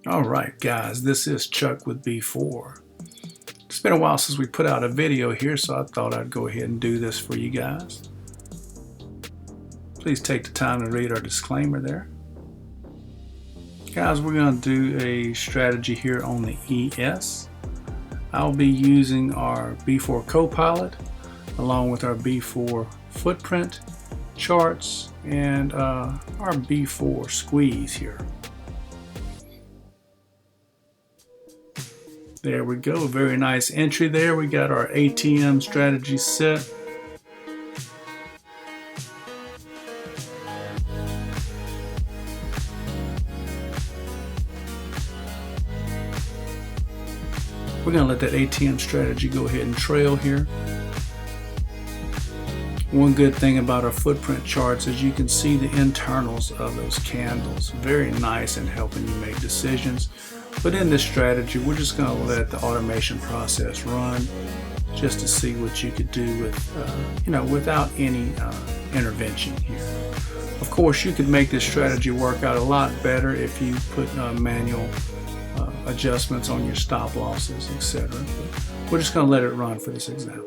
Alright guys, this is Chuck with B4. It's been a while since we put out a video here, so I thought I'd go ahead and do this for you guys. Please take the time to read our disclaimer there. Guys, we're going to do a strategy here on the ES. I'll be using our B4 CoPilot along with our B4 footprint charts and our B4 squeeze here. There we go, very nice entry there. We got our ATM strategy set. We're going to let that ATM strategy go ahead and trail here. One good thing about our footprint charts is you can see the internals of those candles. Very nice in helping you make decisions. But in this strategy, we're just going to let the automation process run just to see what you could do with, without any intervention here. Of course, you could make this strategy work out a lot better if you put manual adjustments on your stop losses, etc. We're just going to let it run for this example.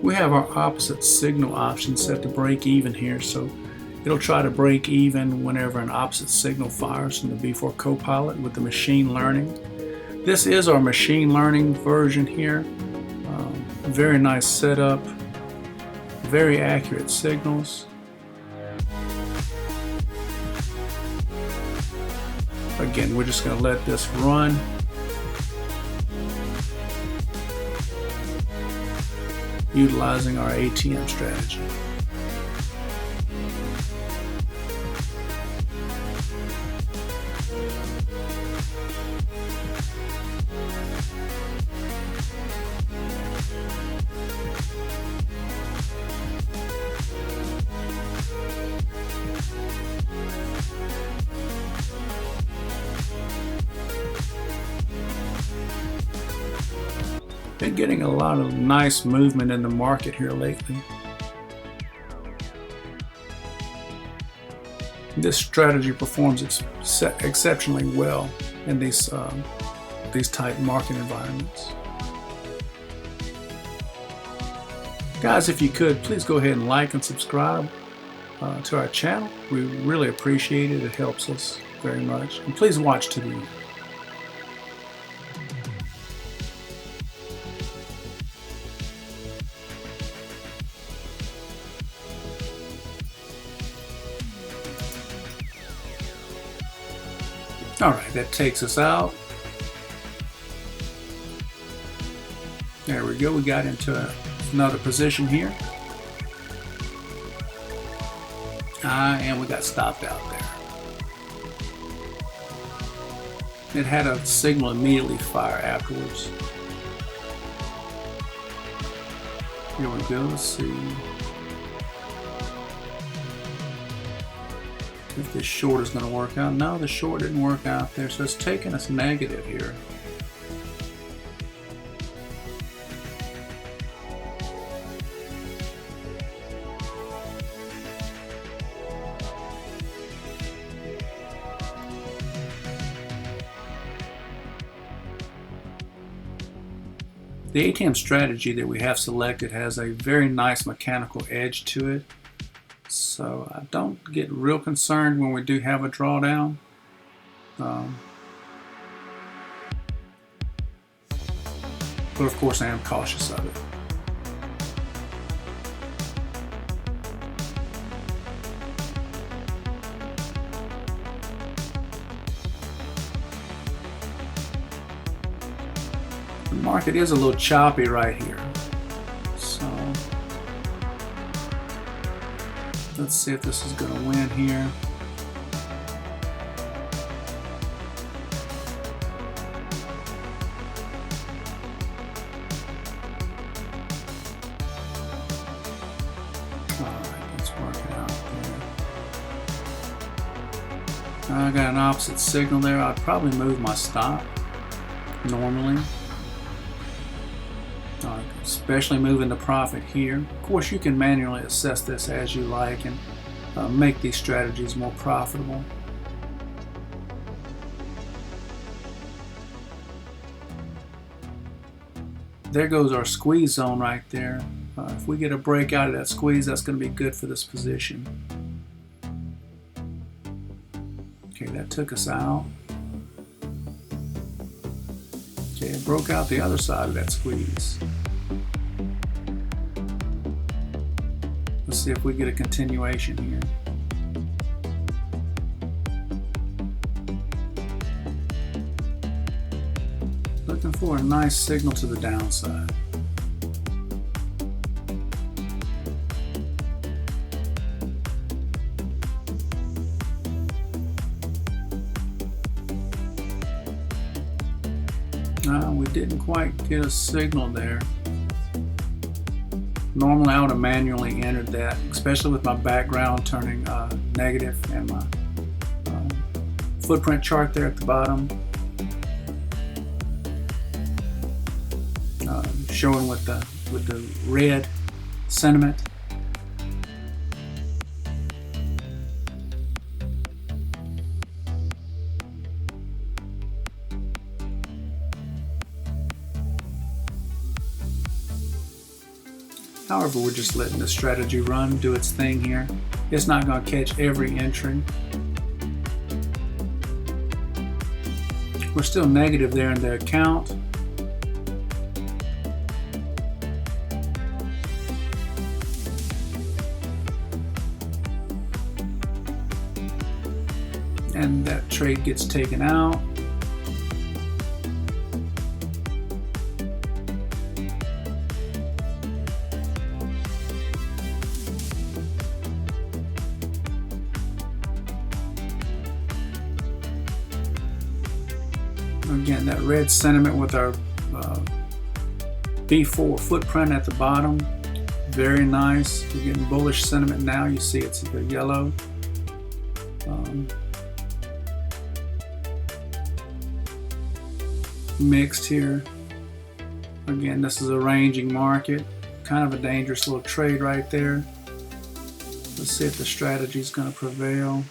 We have our opposite signal option set to break even here, so it'll try to break even whenever an opposite signal fires from the B4 CoPilot with the machine learning. This is our machine learning version here. Very nice setup, very accurate signals. Again, we're just going to let this run. Utilizing our ATM strategy. Been getting a lot of nice movement in the market here lately. This strategy performs exceptionally well in these tight market environments. Guys, if you could, please go ahead and like and subscribe to our channel. We really appreciate it. It helps us very much. And please watch to the end. Alright, that takes us out. There we go, we got into another position here. And we got stopped out there. It had a signal immediately fire afterwards. Here we go, let's see if this short is going to work out. No, the short didn't work out there, so it's taking us negative here. The ATM strategy that we have selected has a very nice mechanical edge to it. So I don't get real concerned when we do have a drawdown. But of course I am cautious of it. The market is a little choppy right here. So let's see if this is going to win here. Alright, let's work it out there. I got an opposite signal there. I'd probably move my stop normally, especially moving the profit here. Of course, you can manually assess this as you like and make these strategies more profitable. There goes our squeeze zone right there. If we get a break out of that squeeze, that's going to be good for this position. Okay, that took us out. Okay, it broke out the other side of that squeeze. Let's see if we get a continuation here. Looking for a nice signal to the downside. We didn't quite get a signal there. Normally I would have manually entered that, especially with my background turning negative and my footprint chart there at the bottom. Showing with the red sentiment. However, we're just letting the strategy run, do its thing here. It's not going to catch every entry. We're still negative there in the account. And that trade gets taken out. Again, that red sentiment with our B4 footprint at the bottom, very nice. We're getting bullish sentiment now. You see it's the yellow. Mixed here. Again, this is a ranging market. Kind of a dangerous little trade right there. Let's see if the strategy is going to prevail.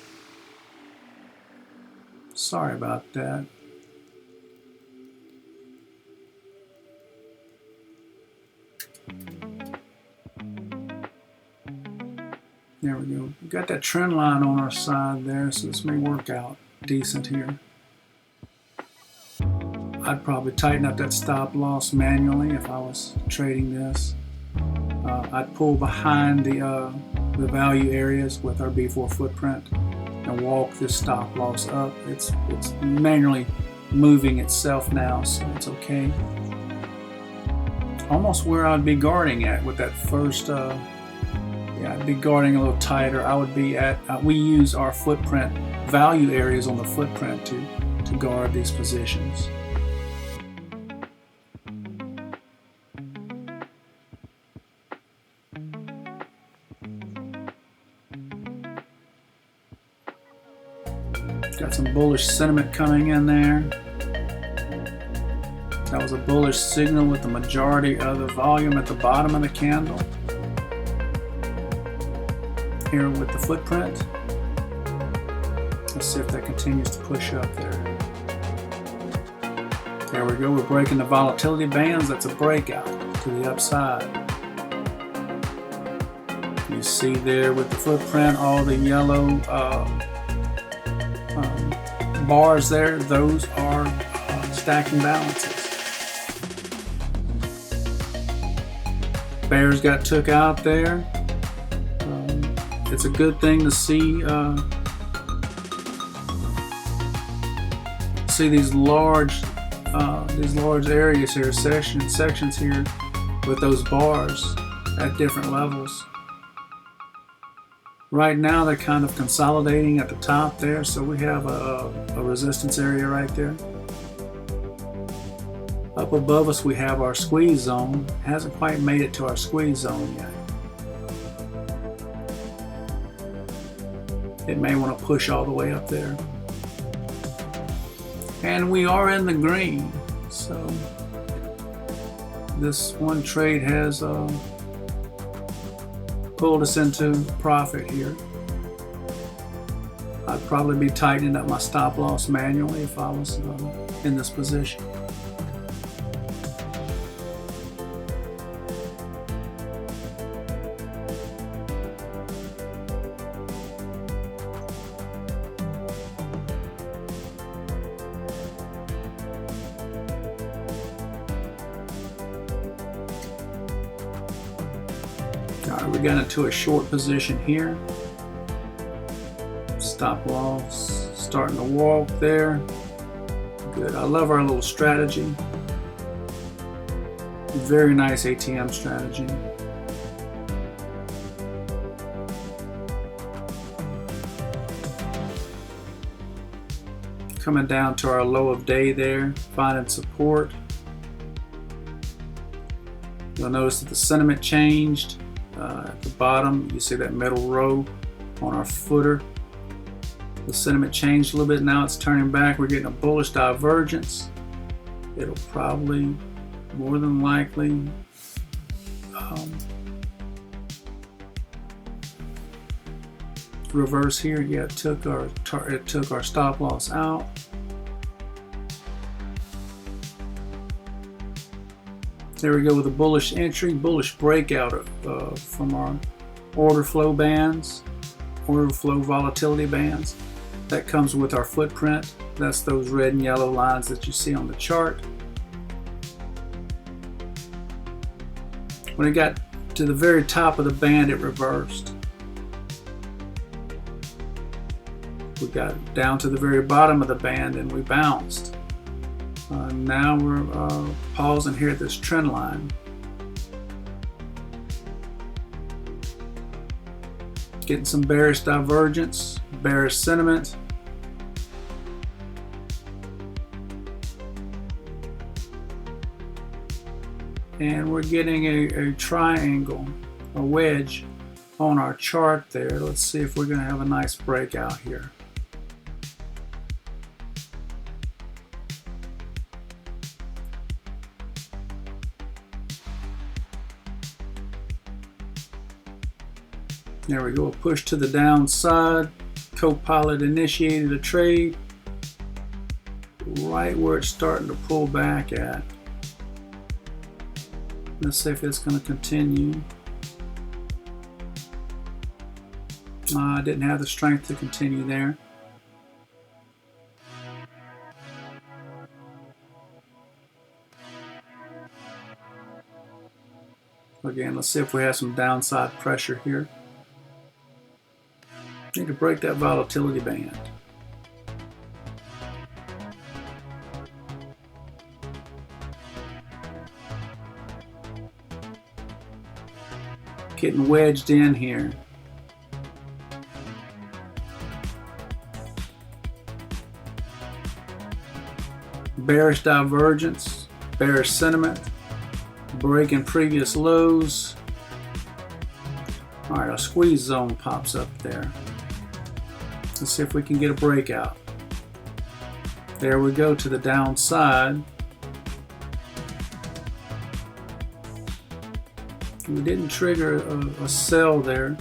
Sorry about that. There we go. We got that trend line on our side there, so this may work out decent here. I'd probably tighten up that stop loss manually if I was trading this. I'd pull behind the value areas with our B4 footprint and walk this stop loss up. It's manually moving itself now, so it's okay. Almost where I'd be guarding at with that first. Yeah, I'd be guarding a little tighter. I would be at. We use our footprint value areas on the footprint to guard these positions. Got some bullish sentiment coming in there. That was a bullish signal with the majority of the volume at the bottom of the candle. Here with the footprint. Let's see if that continues to push up there. There we go. We're breaking the volatility bands. That's a breakout to the upside. You see there with the footprint all the yellow bars there. Those are stacking balances. Bears got took out there. It's a good thing to see these large areas here, sections here with those bars at different levels. Right now they're kind of consolidating at the top there, so we have a resistance area right there. Up above us we have our squeeze zone. Hasn't quite made it to our squeeze zone yet. It may want to push all the way up there. And we are in the green. So this one trade has pulled us into profit here. I'd probably be tightening up my stop loss manually if I was in this position. Alright, we got into a short position here. Stop loss starting to walk there. Good. I love our little strategy. Very nice ATM strategy. Coming down to our low of day there, finding support. You'll notice that the sentiment changed. At the bottom, you see that middle row on our footer. The sentiment changed a little bit. Now it's turning back. We're getting a bullish divergence. It'll probably, more than likely, reverse here. Yeah, it took our stop loss out. There we go with a bullish entry, bullish breakout from our order flow bands, order flow volatility bands. That comes with our footprint. That's those red and yellow lines that you see on the chart. When it got to the very top of the band, it reversed. We got down to the very bottom of the band and we bounced. Now we're pausing here at this trend line. Getting some bearish divergence, bearish sentiment. And we're getting a triangle, a wedge on our chart there. Let's see if we're going to have a nice breakout here. There we go, a push to the downside. CoPilot initiated a trade right where it's starting to pull back at. Let's see if it's going to continue. I didn't have the strength to continue there. Again, let's see if we have some downside pressure here. Need to break that volatility band. Getting wedged in here. Bearish divergence, bearish sentiment, breaking previous lows. All right, a squeeze zone pops up there. Let's see if we can get a breakout. There we go to the downside. We didn't trigger a sell there.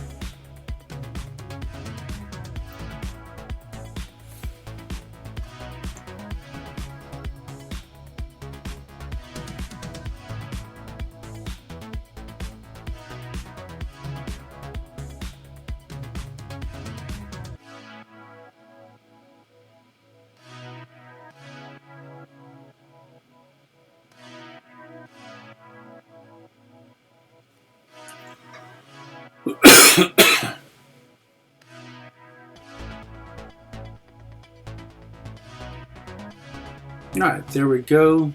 All right, there we go.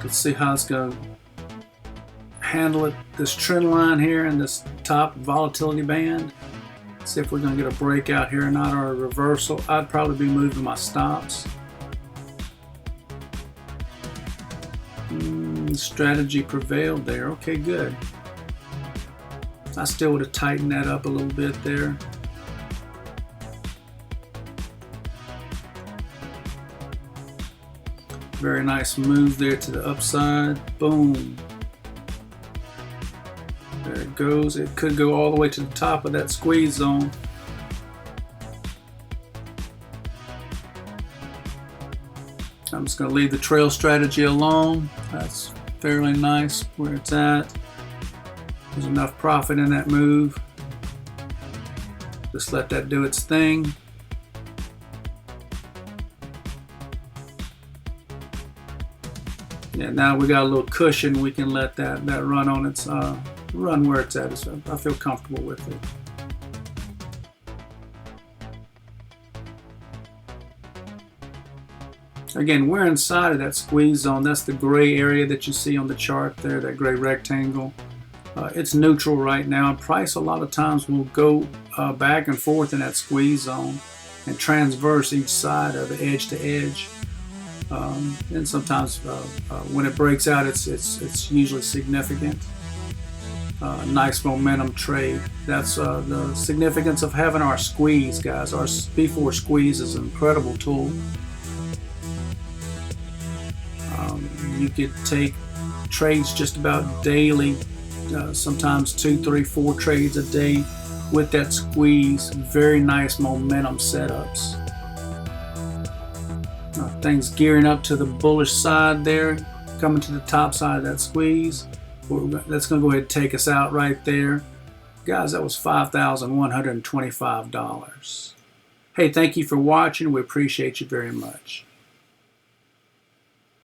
Let's see how it's going to handle it. This trend line here and this top volatility band. See if we're going to get a breakout here or not, or a reversal. I'd probably be moving my stops. Strategy prevailed there. Okay, good. I still would have tightened that up a little bit there. Very nice move there to the upside. Boom. There it goes. It could go all the way to the top of that squeeze zone. I'm just going to leave the trail strategy alone. That's fairly nice where it's at. There's enough profit in that move. Just let that do its thing. Yeah, now we got a little cushion. We can let that run on its run where it's at. So I feel comfortable with it. Again, we're inside of that squeeze zone. That's the gray area that you see on the chart there, that gray rectangle. It's neutral right now. Price a lot of times will go back and forth in that squeeze zone and transverse each side of the edge to edge. And sometimes when it breaks out, it's usually significant. Nice momentum trade. That's the significance of having our squeeze, guys. Our B4 squeeze is an incredible tool. You could take trades just about daily, sometimes 2, 3, 4 trades a day with that squeeze. Very nice momentum setups. Things gearing up to the bullish side there, coming to the top side of that squeeze. That's going to go ahead and take us out right there. Guys, that was $5,125. Hey, thank you for watching. We appreciate you very much.